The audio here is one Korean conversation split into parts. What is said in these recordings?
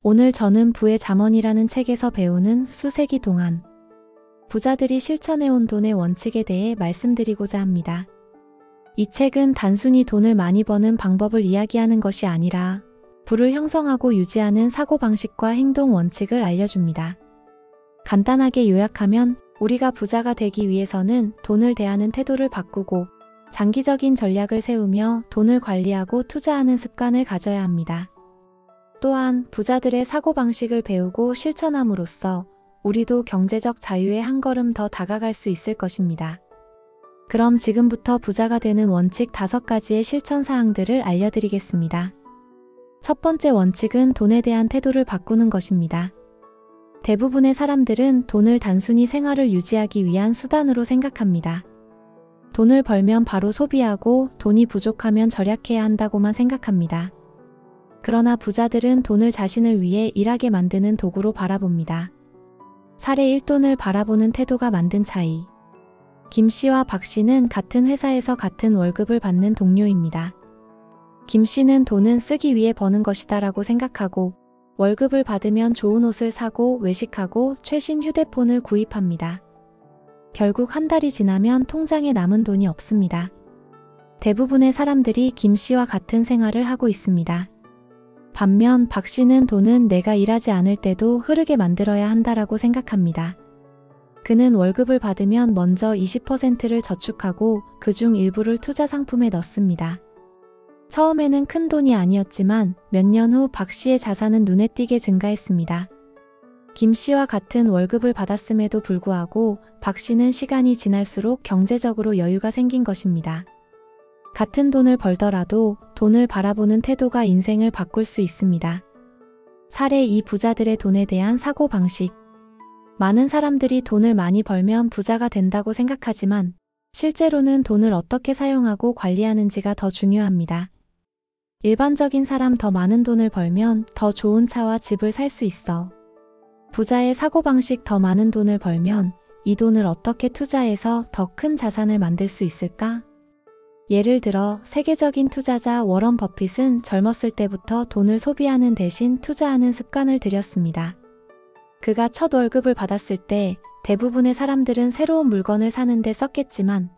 오늘 저는 부의 잠언이라는 책에서 배우는 수세기 동안 부자들이 실천해온 돈의 원칙에 대해 말씀드리고자 합니다. 이 책은 단순히 돈을 많이 버는 방법을 이야기하는 것이 아니라 부를 형성하고 유지하는 사고방식과 행동 원칙을 알려줍니다. 간단하게 요약하면 우리가 부자가 되기 위해서는 돈을 대하는 태도를 바꾸고 장기적인 전략을 세우며 돈을 관리하고 투자하는 습관을 가져야 합니다. 또한 부자들의 사고방식을 배우고 실천함으로써 우리도 경제적 자유에 한 걸음 더 다가갈 수 있을 것입니다. 그럼 지금부터 부자가 되는 원칙 5가지의 실천 사항들을 알려드리겠습니다. 첫 번째 원칙은 돈에 대한 태도를 바꾸는 것입니다. 대부분의 사람들은 돈을 단순히 생활을 유지하기 위한 수단으로 생각합니다. 돈을 벌면 바로 소비하고 돈이 부족하면 절약해야 한다고만 생각합니다. 그러나 부자들은 돈을 자신을 위해 일하게 만드는 도구로 바라봅니다. 사례 1. 돈을 바라보는 태도가 만든 차이. 김 씨와 박 씨는 같은 회사에서 같은 월급을 받는 동료입니다. 김 씨는 돈은 쓰기 위해 버는 것이다 라고 생각하고 월급을 받으면 좋은 옷을 사고 외식하고 최신 휴대폰을 구입합니다. 결국 한 달이 지나면 통장에 남은 돈이 없습니다. 대부분의 사람들이 김 씨와 같은 생활을 하고 있습니다. 반면 박 씨는 돈은 내가 일하지 않을 때도 흐르게 만들어야 한다라고 생각합니다. 그는 월급을 받으면 먼저 20%를 저축하고 그중 일부를 투자 상품에 넣습니다. 처음에는 큰 돈이 아니었지만 몇 년 후 박 씨의 자산은 눈에 띄게 증가했습니다. 김 씨와 같은 월급을 받았음에도 불구하고 박 씨는 시간이 지날수록 경제적으로 여유가 생긴 것입니다. 같은 돈을 벌더라도 돈을 바라보는 태도가 인생을 바꿀 수 있습니다. 사례 2. 부자들의 돈에 대한 사고방식. 많은 사람들이 돈을 많이 벌면 부자가 된다고 생각하지만 실제로는 돈을 어떻게 사용하고 관리하는지가 더 중요합니다. 일반적인 사람 더 많은 돈을 벌면 더 좋은 차와 집을 살 수 있어. 부자의 사고방식 더 많은 돈을 벌면 이 돈을 어떻게 투자해서 더 큰 자산을 만들 수 있을까? 예를 들어 세계적인 투자자 워런 버핏은 젊었을 때부터 돈을 소비하는 대신 투자하는 습관을 들였습니다. 그가 첫 월급을 받았을 때 대부분의 사람들은 새로운 물건을 사는 데 썼겠지만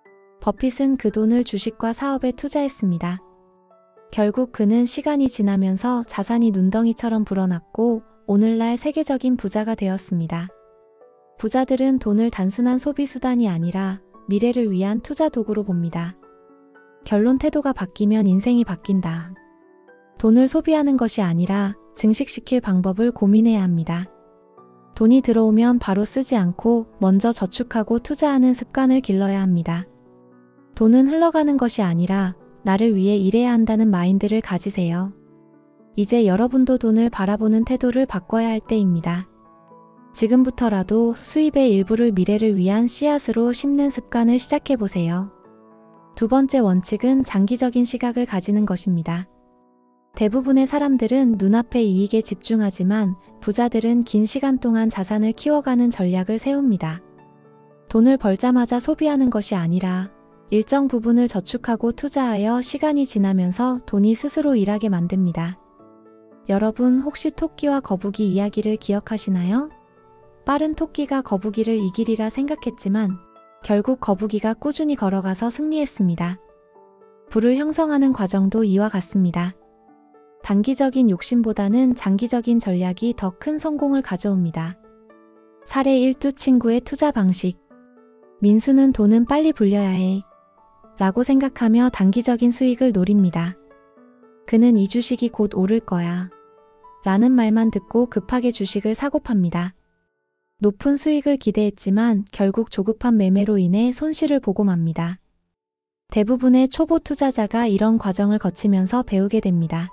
버핏은 그 돈을 주식과 사업에 투자했습니다. 결국 그는 시간이 지나면서 자산이 눈덩이처럼 불어났고 오늘날 세계적인 부자가 되었습니다. 부자들은 돈을 단순한 소비 수단이 아니라 미래를 위한 투자 도구로 봅니다. 결론 태도가 바뀌면 인생이 바뀐다. 돈을 소비하는 것이 아니라 증식시킬 방법을 고민해야 합니다. 돈이 들어오면 바로 쓰지 않고 먼저 저축하고 투자하는 습관을 길러야 합니다. 돈은 흘러가는 것이 아니라 나를 위해 일해야 한다는 마인드를 가지세요. 이제 여러분도 돈을 바라보는 태도를 바꿔야 할 때입니다. 지금부터라도 수입의 일부를 미래를 위한 씨앗으로 심는 습관을 시작해보세요. 두 번째 원칙은 장기적인 시각을 가지는 것입니다. 대부분의 사람들은 눈앞의 이익에 집중하지만 부자들은 긴 시간 동안 자산을 키워가는 전략을 세웁니다. 돈을 벌자마자 소비하는 것이 아니라 일정 부분을 저축하고 투자하여 시간이 지나면서 돈이 스스로 일하게 만듭니다. 여러분 혹시 토끼와 거북이 이야기를 기억하시나요? 빠른 토끼가 거북이를 이기리라 생각했지만 결국 거북이가 꾸준히 걸어가서 승리했습니다. 부를 형성하는 과정도 이와 같습니다. 단기적인 욕심보다는 장기적인 전략이 더 큰 성공을 가져옵니다. 사례 1. 두 친구의 투자 방식. 민수는 돈은 빨리 불려야 해 라고 생각하며 단기적인 수익을 노립니다. 그는 이 주식이 곧 오를 거야 라는 말만 듣고 급하게 주식을 사고 팝니다. 높은 수익을 기대했지만 결국 조급한 매매로 인해 손실을 보고 맙니다. 대부분의 초보 투자자가 이런 과정을 거치면서 배우게 됩니다.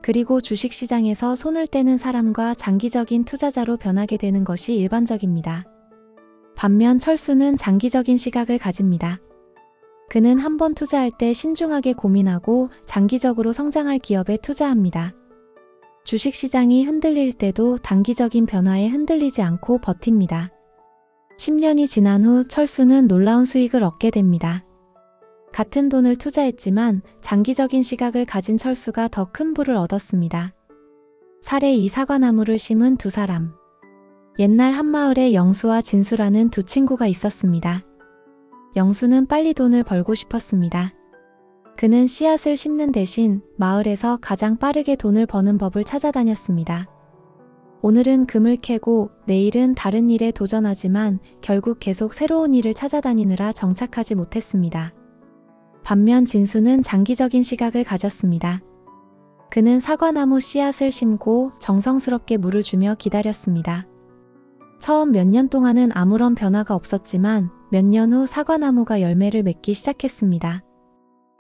그리고 주식시장에서 손을 떼는 사람과 장기적인 투자자로 변하게 되는 것이 일반적입니다. 반면 철수는 장기적인 시각을 가집니다. 그는 한번 투자할 때 신중하게 고민하고 장기적으로 성장할 기업에 투자합니다. 주식시장이 흔들릴 때도 단기적인 변화에 흔들리지 않고 버팁니다. 10년이 지난 후 철수는 놀라운 수익을 얻게 됩니다. 같은 돈을 투자했지만 장기적인 시각을 가진 철수가 더 큰 부를 얻었습니다. 사례 2. 사과나무를 심은 두 사람. 옛날 한마을에 영수와 진수라는 두 친구가 있었습니다. 영수는 빨리 돈을 벌고 싶었습니다. 그는 씨앗을 심는 대신 마을에서 가장 빠르게 돈을 버는 법을 찾아다녔습니다. 오늘은 금을 캐고 내일은 다른 일에 도전하지만 결국 계속 새로운 일을 찾아다니느라 정착하지 못했습니다. 반면 진수는 장기적인 시각을 가졌습니다. 그는 사과나무 씨앗을 심고 정성스럽게 물을 주며 기다렸습니다. 처음 몇 년 동안은 아무런 변화가 없었지만 몇 년 후 사과나무가 열매를 맺기 시작했습니다.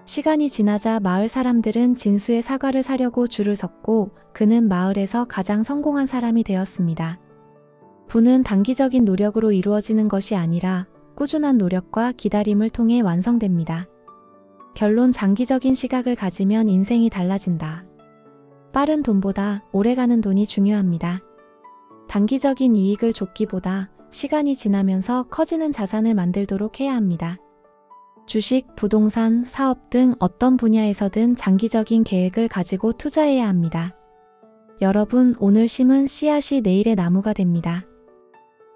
시간이 지나자 마을 사람들은 진수의 사과를 사려고 줄을 섰고 그는 마을에서 가장 성공한 사람이 되었습니다. 부는 단기적인 노력으로 이루어지는 것이 아니라 꾸준한 노력과 기다림을 통해 완성됩니다. 결론: 장기적인 시각을 가지면 인생이 달라진다. 빠른 돈보다 오래가는 돈이 중요합니다. 단기적인 이익을 쫓기보다 시간이 지나면서 커지는 자산을 만들도록 해야 합니다. 주식, 부동산, 사업 등 어떤 분야에서든 장기적인 계획을 가지고 투자해야 합니다. 여러분, 오늘 심은 씨앗이 내일의 나무가 됩니다.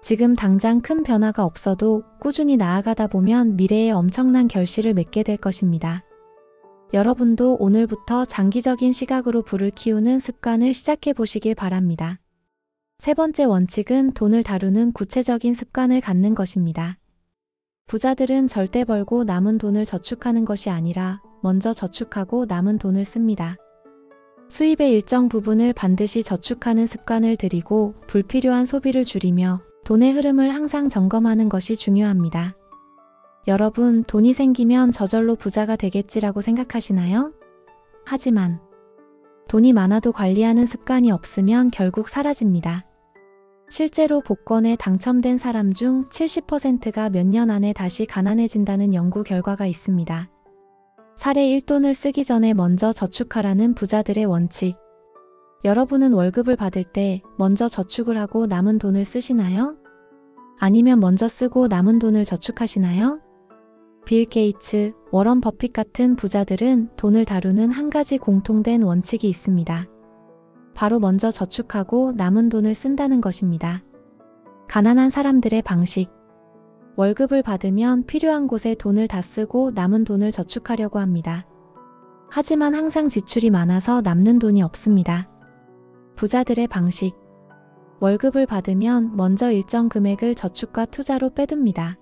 지금 당장 큰 변화가 없어도 꾸준히 나아가다 보면 미래에 엄청난 결실을 맺게 될 것입니다. 여러분도 오늘부터 장기적인 시각으로 부를 키우는 습관을 시작해 보시길 바랍니다. 세 번째 원칙은 돈을 다루는 구체적인 습관을 갖는 것입니다. 부자들은 절대 벌고 남은 돈을 저축하는 것이 아니라 먼저 저축하고 남은 돈을 씁니다. 수입의 일정 부분을 반드시 저축하는 습관을 들이고 불필요한 소비를 줄이며 돈의 흐름을 항상 점검하는 것이 중요합니다. 여러분, 돈이 생기면 저절로 부자가 되겠지라고 생각하시나요? 하지만 돈이 많아도 관리하는 습관이 없으면 결국 사라집니다. 실제로 복권에 당첨된 사람 중 70%가 몇 년 안에 다시 가난해진다는 연구 결과가 있습니다. 사례 1. 돈을 쓰기 전에 먼저 저축하라는 부자들의 원칙. 여러분은 월급을 받을 때 먼저 저축을 하고 남은 돈을 쓰시나요? 아니면 먼저 쓰고 남은 돈을 저축하시나요? 빌 게이츠, 워런 버핏 같은 부자들은 돈을 다루는 한 가지 공통된 원칙이 있습니다. 바로 먼저 저축하고 남은 돈을 쓴다는 것입니다. 가난한 사람들의 방식. 월급을 받으면 필요한 곳에 돈을 다 쓰고 남은 돈을 저축하려고 합니다. 하지만 항상 지출이 많아서 남는 돈이 없습니다. 부자들의 방식. 월급을 받으면 먼저 일정 금액을 저축과 투자로 빼둡니다.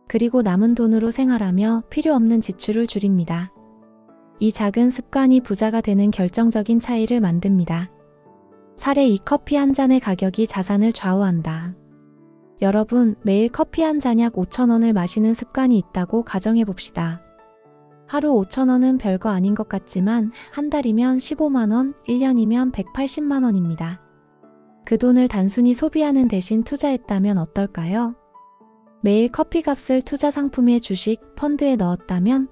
그리고 남은 돈으로 생활하며 필요 없는 지출을 줄입니다. 이 작은 습관이 부자가 되는 결정적인 차이를 만듭니다. 사례 2. 커피 한 잔의 가격이 자산을 좌우한다. 여러분, 매일 커피 한 잔 약 5,000원을 마시는 습관이 있다고 가정해 봅시다. 하루 5,000원은 별거 아닌 것 같지만 한 달이면 15만원, 1년이면 180만원입니다. 그 돈을 단순히 소비하는 대신 투자했다면 어떨까요? 매일 커피값을 투자 상품의 주식, 펀드에 넣었다면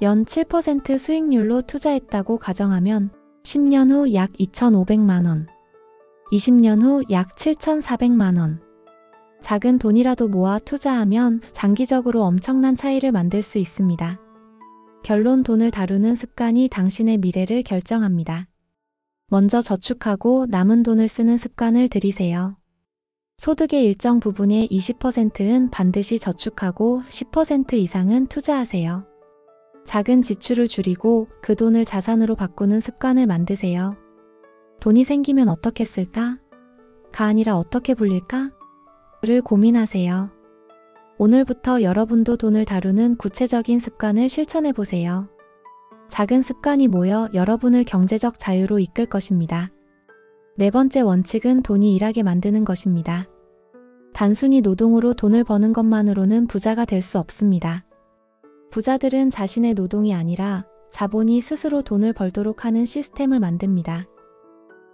연 7% 수익률로 투자했다고 가정하면 10년 후 약 2,500만원, 20년 후 약 7,400만원. 작은 돈이라도 모아 투자하면 장기적으로 엄청난 차이를 만들 수 있습니다. 결론: 돈을 다루는 습관이 당신의 미래를 결정합니다. 먼저 저축하고 남은 돈을 쓰는 습관을 들이세요. 소득의 일정 부분의 20%는 반드시 저축하고 10% 이상은 투자하세요. 작은 지출을 줄이고 그 돈을 자산으로 바꾸는 습관을 만드세요. 돈이 생기면 어떻게 쓸까? 가 아니라 어떻게 불릴까? 를 고민하세요. 오늘부터 여러분도 돈을 다루는 구체적인 습관을 실천해 보세요. 작은 습관이 모여 여러분을 경제적 자유로 이끌 것입니다. 네 번째 원칙은 돈이 일하게 만드는 것입니다. 단순히 노동으로 돈을 버는 것만으로는 부자가 될 수 없습니다. 부자들은 자신의 노동이 아니라 자본이 스스로 돈을 벌도록 하는 시스템을 만듭니다.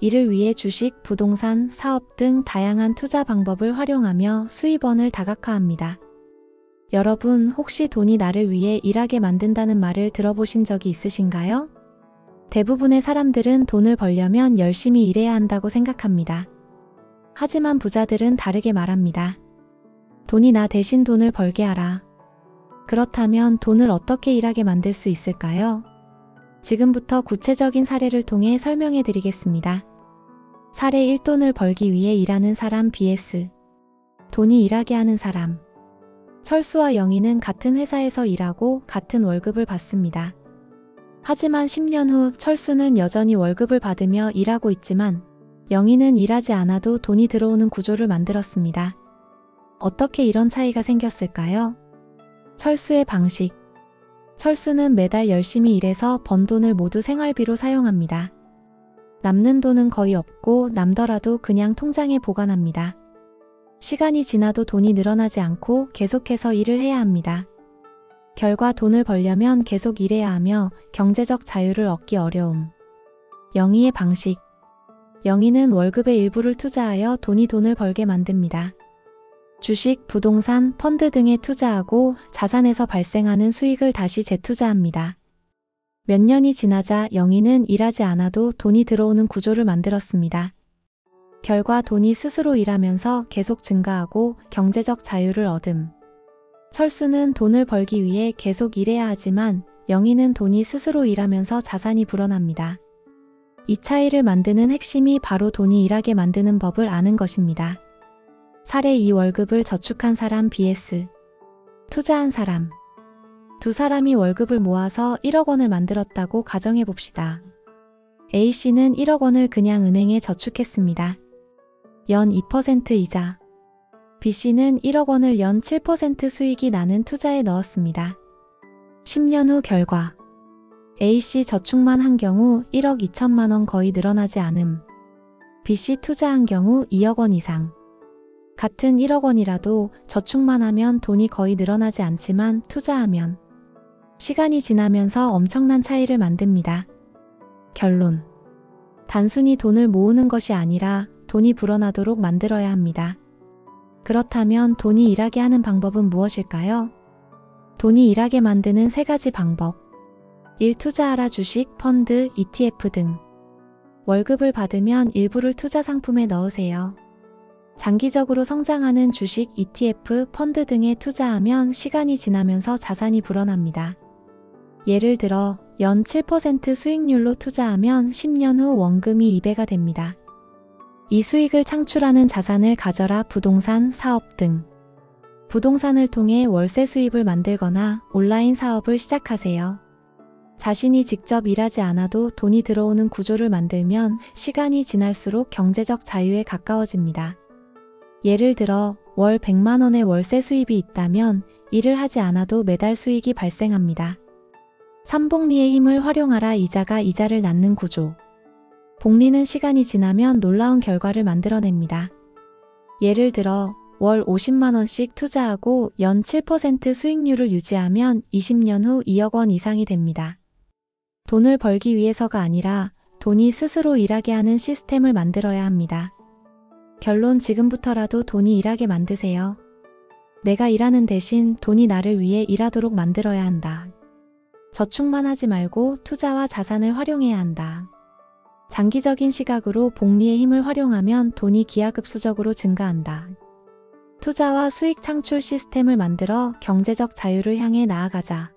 이를 위해 주식, 부동산, 사업 등 다양한 투자 방법을 활용하며 수입원을 다각화합니다. 여러분, 혹시 돈이 나를 위해 일하게 만든다는 말을 들어보신 적이 있으신가요? 대부분의 사람들은 돈을 벌려면 열심히 일해야 한다고 생각합니다. 하지만 부자들은 다르게 말합니다. 돈이 나 대신 돈을 벌게 하라. 그렇다면 돈을 어떻게 일하게 만들 수 있을까요? 지금부터 구체적인 사례를 통해 설명해 드리겠습니다. 사례 1. 돈을 벌기 위해 일하는 사람 vs 돈이 일하게 하는 사람. 철수와 영희는 같은 회사에서 일하고 같은 월급을 받습니다. 하지만 10년 후 철수는 여전히 월급을 받으며 일하고 있지만 영희는 일하지 않아도 돈이 들어오는 구조를 만들었습니다. 어떻게 이런 차이가 생겼을까요? 철수의 방식. 철수는 매달 열심히 일해서 번 돈을 모두 생활비로 사용합니다. 남는 돈은 거의 없고 남더라도 그냥 통장에 보관합니다. 시간이 지나도 돈이 늘어나지 않고 계속해서 일을 해야 합니다. 결과 돈을 벌려면 계속 일해야 하며 경제적 자유를 얻기 어려움. 영희의 방식. 영희는 월급의 일부를 투자하여 돈을 벌게 만듭니다. 주식, 부동산, 펀드 등에 투자하고 자산에서 발생하는 수익을 다시 재투자합니다. 몇 년이 지나자 영희는 일하지 않아도 돈이 들어오는 구조를 만들었습니다. 결과 돈이 스스로 일하면서 계속 증가하고 경제적 자유를 얻음. 철수는 돈을 벌기 위해 계속 일해야 하지만 영희는 돈이 스스로 일하면서 자산이 불어납니다. 이 차이를 만드는 핵심이 바로 돈이 일하게 만드는 법을 아는 것입니다. 사례 2. 월급을 저축한 사람 vs 투자한 사람. 두 사람이 월급을 모아서 1억 원을 만들었다고 가정해 봅시다. A씨는 1억 원을 그냥 은행에 저축했습니다. 연 2% 이자. B씨는 1억 원을 연 7% 수익이 나는 투자에 넣었습니다. 10년 후 결과. A씨 저축만 한 경우 1억 2천만 원 거의 늘어나지 않음. B씨 투자한 경우 2억 원 이상. 같은 1억 원이라도 저축만 하면 돈이 거의 늘어나지 않지만 투자하면 시간이 지나면서 엄청난 차이를 만듭니다. 결론. 단순히 돈을 모으는 것이 아니라 돈이 불어나도록 만들어야 합니다. 그렇다면 돈이 일하게 하는 방법은 무엇일까요? 돈이 일하게 만드는 3가지 방법. 1. 투자하라. 주식, 펀드, ETF 등. 월급을 받으면 일부를 투자 상품에 넣으세요. 장기적으로 성장하는 주식, ETF, 펀드 등에 투자하면 시간이 지나면서 자산이 불어납니다. 예를 들어 연 7% 수익률로 투자하면 10년 후 원금이 2배가 됩니다. 이 수익을 창출하는 자산을 가져라. 부동산, 사업 등. 부동산을 통해 월세 수입을 만들거나 온라인 사업을 시작하세요. 자신이 직접 일하지 않아도 돈이 들어오는 구조를 만들면 시간이 지날수록 경제적 자유에 가까워집니다. 예를 들어 월 100만 원의 월세 수입이 있다면 일을 하지 않아도 매달 수익이 발생합니다. 삼복리의 힘을 활용하라. 이자가 이자를 낳는 구조. 복리는 시간이 지나면 놀라운 결과를 만들어냅니다. 예를 들어 월 50만 원씩 투자하고 연 7% 수익률을 유지하면 20년 후 2억 원 이상이 됩니다. 돈을 벌기 위해서가 아니라 돈이 스스로 일하게 하는 시스템을 만들어야 합니다. 결론. 지금부터라도 돈이 일하게 만드세요. 내가 일하는 대신 돈이 나를 위해 일하도록 만들어야 한다. 저축만 하지 말고 투자와 자산을 활용해야 한다. 장기적인 시각으로 복리의 힘을 활용하면 돈이 기하급수적으로 증가한다. 투자와 수익 창출 시스템을 만들어 경제적 자유를 향해 나아가자.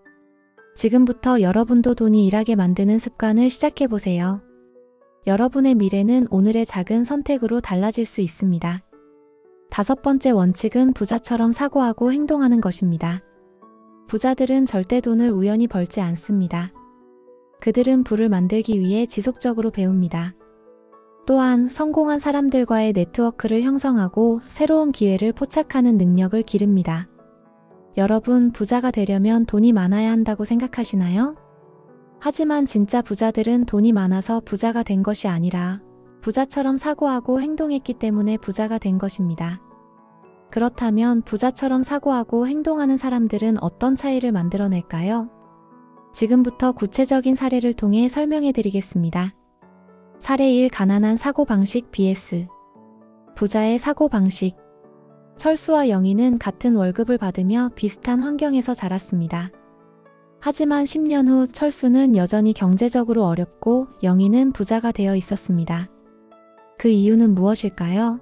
지금부터 여러분도 돈이 일하게 만드는 습관을 시작해보세요. 여러분의 미래는 오늘의 작은 선택으로 달라질 수 있습니다. 5번째 원칙은 부자처럼 사고하고 행동하는 것입니다. 부자들은 절대 돈을 우연히 벌지 않습니다. 그들은 부를 만들기 위해 지속적으로 배웁니다. 또한 성공한 사람들과의 네트워크를 형성하고 새로운 기회를 포착하는 능력을 기릅니다. 여러분, 부자가 되려면 돈이 많아야 한다고 생각하시나요? 하지만 진짜 부자들은 돈이 많아서 부자가 된 것이 아니라 부자처럼 사고하고 행동했기 때문에 부자가 된 것입니다. 그렇다면 부자처럼 사고하고 행동하는 사람들은 어떤 차이를 만들어낼까요? 지금부터 구체적인 사례를 통해 설명해 드리겠습니다. 사례 1. 가난한 사고방식 vs 부자의 사고방식. 철수와 영희는 같은 월급을 받으며 비슷한 환경에서 자랐습니다. 하지만 10년 후 철수는 여전히 경제적으로 어렵고 영희는 부자가 되어 있었습니다. 그 이유는 무엇일까요?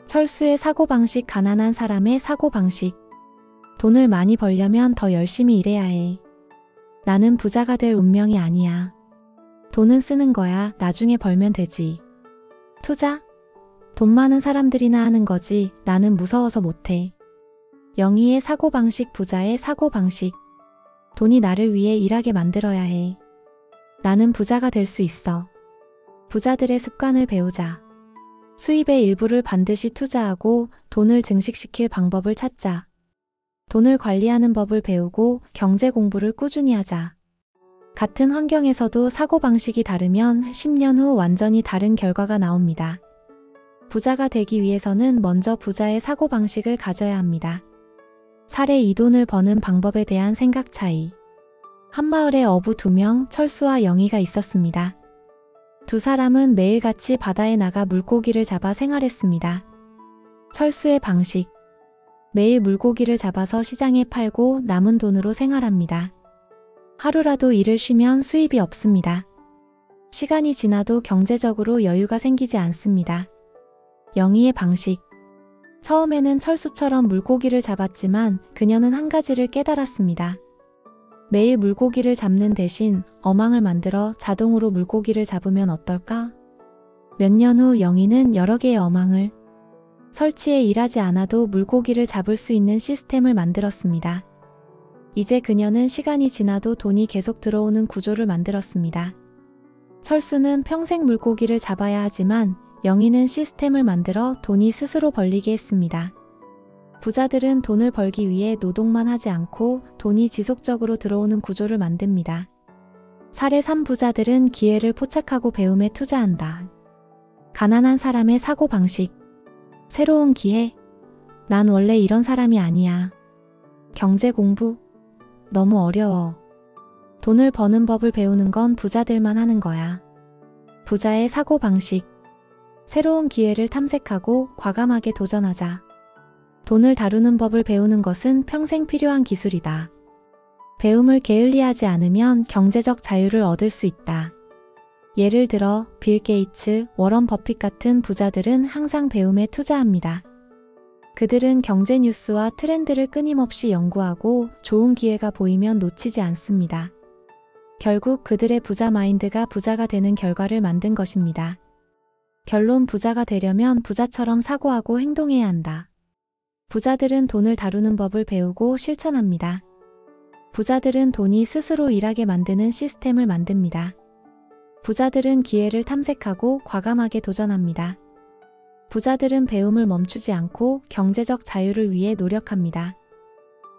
철수의 사고방식. 가난한 사람의 사고방식. 돈을 많이 벌려면 더 열심히 일해야 해. 나는 부자가 될 운명이 아니야. 돈은 쓰는 거야. 나중에 벌면 되지. 투자? 돈 많은 사람들이나 하는 거지. 나는 무서워서 못해. 영희의 사고방식, 부자의 사고방식. 돈이 나를 위해 일하게 만들어야 해. 나는 부자가 될 수 있어. 부자들의 습관을 배우자. 수입의 일부를 반드시 투자하고 돈을 증식시킬 방법을 찾자. 돈을 관리하는 법을 배우고 경제 공부를 꾸준히 하자. 같은 환경에서도 사고방식이 다르면 10년 후 완전히 다른 결과가 나옵니다. 부자가 되기 위해서는 먼저 부자의 사고방식을 가져야 합니다. 사례, 이 돈을 버는 방법에 대한 생각 차이. 한마을에 어부 2명, 철수와 영희가 있었습니다. 두 사람은 매일같이 바다에 나가 물고기를 잡아 생활했습니다. 철수의 방식. 매일 물고기를 잡아서 시장에 팔고 남은 돈으로 생활합니다. 하루라도 일을 쉬면 수입이 없습니다. 시간이 지나도 경제적으로 여유가 생기지 않습니다. 영희의 방식. 처음에는 철수처럼 물고기를 잡았지만 그녀는 한 가지를 깨달았습니다. 매일 물고기를 잡는 대신 어망을 만들어 자동으로 물고기를 잡으면 어떨까? 몇 년 후 영희는 여러 개의 어망을 설치해 일하지 않아도 물고기를 잡을 수 있는 시스템을 만들었습니다. 이제 그녀는 시간이 지나도 돈이 계속 들어오는 구조를 만들었습니다. 철수는 평생 물고기를 잡아야 하지만 영희는 시스템을 만들어 돈이 스스로 벌리게 했습니다. 부자들은 돈을 벌기 위해 노동만 하지 않고 돈이 지속적으로 들어오는 구조를 만듭니다. 사례 3, 부자들은 기회를 포착하고 배움에 투자한다. 가난한 사람의 사고방식. 새로운 기회? 난 원래 이런 사람이 아니야. 경제 공부? 너무 어려워. 돈을 버는 법을 배우는 건 부자들만 하는 거야. 부자의 사고방식. 새로운 기회를 탐색하고 과감하게 도전하자. 돈을 다루는 법을 배우는 것은 평생 필요한 기술이다. 배움을 게을리하지 않으면 경제적 자유를 얻을 수 있다. 예를 들어 빌 게이츠, 워런 버핏 같은 부자들은 항상 배움에 투자합니다. 그들은 경제 뉴스와 트렌드를 끊임없이 연구하고 좋은 기회가 보이면 놓치지 않습니다. 결국 그들의 부자 마인드가 부자가 되는 결과를 만든 것입니다. 결론, 부자가 되려면 부자처럼 사고하고 행동해야 한다. 부자들은 돈을 다루는 법을 배우고 실천합니다. 부자들은 돈이 스스로 일하게 만드는 시스템을 만듭니다. 부자들은 기회를 탐색하고 과감하게 도전합니다. 부자들은 배움을 멈추지 않고 경제적 자유를 위해 노력합니다.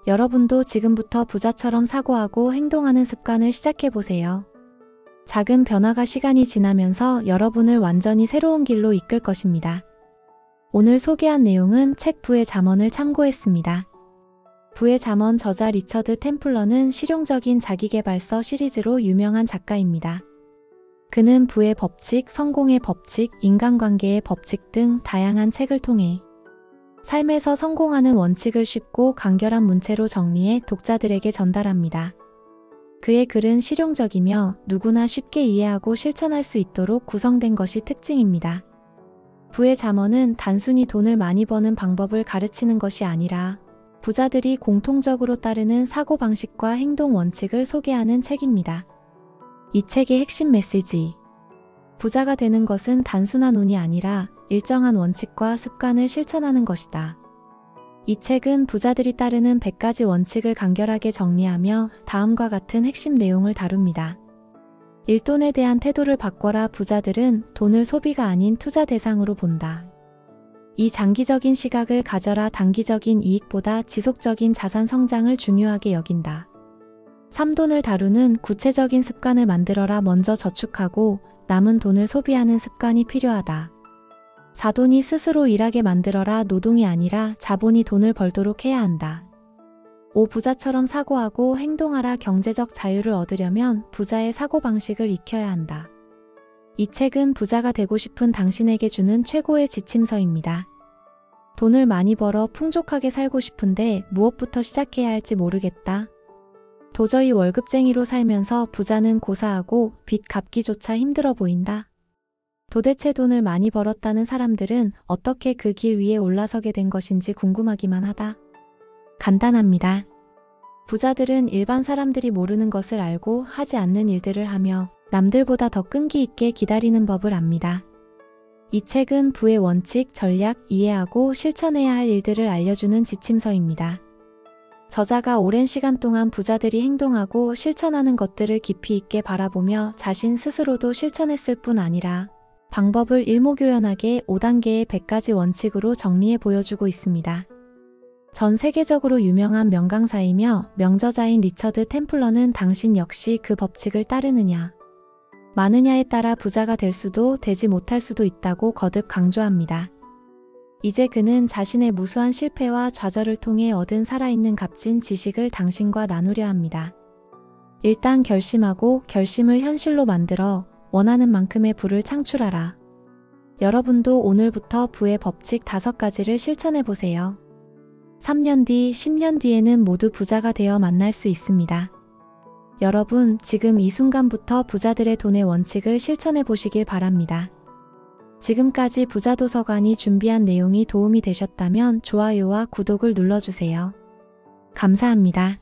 여러분도 지금부터 부자처럼 사고하고 행동하는 습관을 시작해보세요. 작은 변화가 시간이 지나면서 여러분을 완전히 새로운 길로 이끌 것입니다. 오늘 소개한 내용은 책 부의 잠언을 참고했습니다. 부의 잠언 저자 리처드 템플러는 실용적인 자기계발서 시리즈로 유명한 작가입니다. 그는 부의 법칙, 성공의 법칙, 인간관계의 법칙 등 다양한 책을 통해 삶에서 성공하는 원칙을 쉽고 간결한 문체로 정리해 독자들에게 전달합니다. 그의 글은 실용적이며 누구나 쉽게 이해하고 실천할 수 있도록 구성된 것이 특징입니다. 부의 잠언은 단순히 돈을 많이 버는 방법을 가르치는 것이 아니라 부자들이 공통적으로 따르는 사고방식과 행동 원칙을 소개하는 책입니다. 이 책의 핵심 메시지. 부자가 되는 것은 단순한 운이 아니라 일정한 원칙과 습관을 실천하는 것이다. 이 책은 부자들이 따르는 100가지 원칙을 간결하게 정리하며 다음과 같은 핵심 내용을 다룹니다. 일돈에 대한 태도를 바꿔라. 부자들은 돈을 소비가 아닌 투자 대상으로 본다. 이 장기적인 시각을 가져라. 단기적인 이익보다 지속적인 자산 성장을 중요하게 여긴다. 3. 돈을 다루는 구체적인 습관을 만들어라. 먼저 저축하고 남은 돈을 소비하는 습관이 필요하다. 4. 돈이 스스로 일하게 만들어라. 노동이 아니라 자본이 돈을 벌도록 해야 한다. 5. 부자처럼 사고하고 행동하라. 경제적 자유를 얻으려면 부자의 사고방식을 익혀야 한다. 이 책은 부자가 되고 싶은 당신에게 주는 최고의 지침서입니다. 돈을 많이 벌어 풍족하게 살고 싶은데 무엇부터 시작해야 할지 모르겠다. 도저히 월급쟁이로 살면서 부자는 고사하고 빚 갚기조차 힘들어 보인다. 도대체 돈을 많이 벌었다는 사람들은 어떻게 그 길 위에 올라서게 된 것인지 궁금하기만 하다. 간단합니다. 부자들은 일반 사람들이 모르는 것을 알고 하지 않는 일들을 하며 남들보다 더 끈기 있게 기다리는 법을 압니다. 이 책은 부의 원칙, 전략, 이해하고 실천해야 할 일들을 알려주는 지침서입니다. 저자가 오랜 시간 동안 부자들이 행동하고 실천하는 것들을 깊이 있게 바라보며 자신 스스로도 실천했을 뿐 아니라 방법을 일목요연하게 5단계의 100가지 원칙으로 정리해 보여주고 있습니다. 전 세계적으로 유명한 명강사이며 명저자인 리처드 템플러는 당신 역시 그 법칙을 따르느냐, 마느냐에 따라 부자가 될 수도 되지 못할 수도 있다고 거듭 강조합니다. 이제 그는 자신의 무수한 실패와 좌절을 통해 얻은 살아있는 값진 지식을 당신과 나누려 합니다. 일단 결심하고 결심을 현실로 만들어 원하는 만큼의 부를 창출하라. 여러분도 오늘부터 부의 법칙 5가지를 실천해 보세요. 3년 뒤, 10년 뒤에는 모두 부자가 되어 만날 수 있습니다. 여러분, 지금 이 순간부터 부자들의 돈의 원칙을 실천해 보시길 바랍니다. 지금까지 부자도서관이 준비한 내용이 도움이 되셨다면 좋아요와 구독을 눌러주세요. 감사합니다.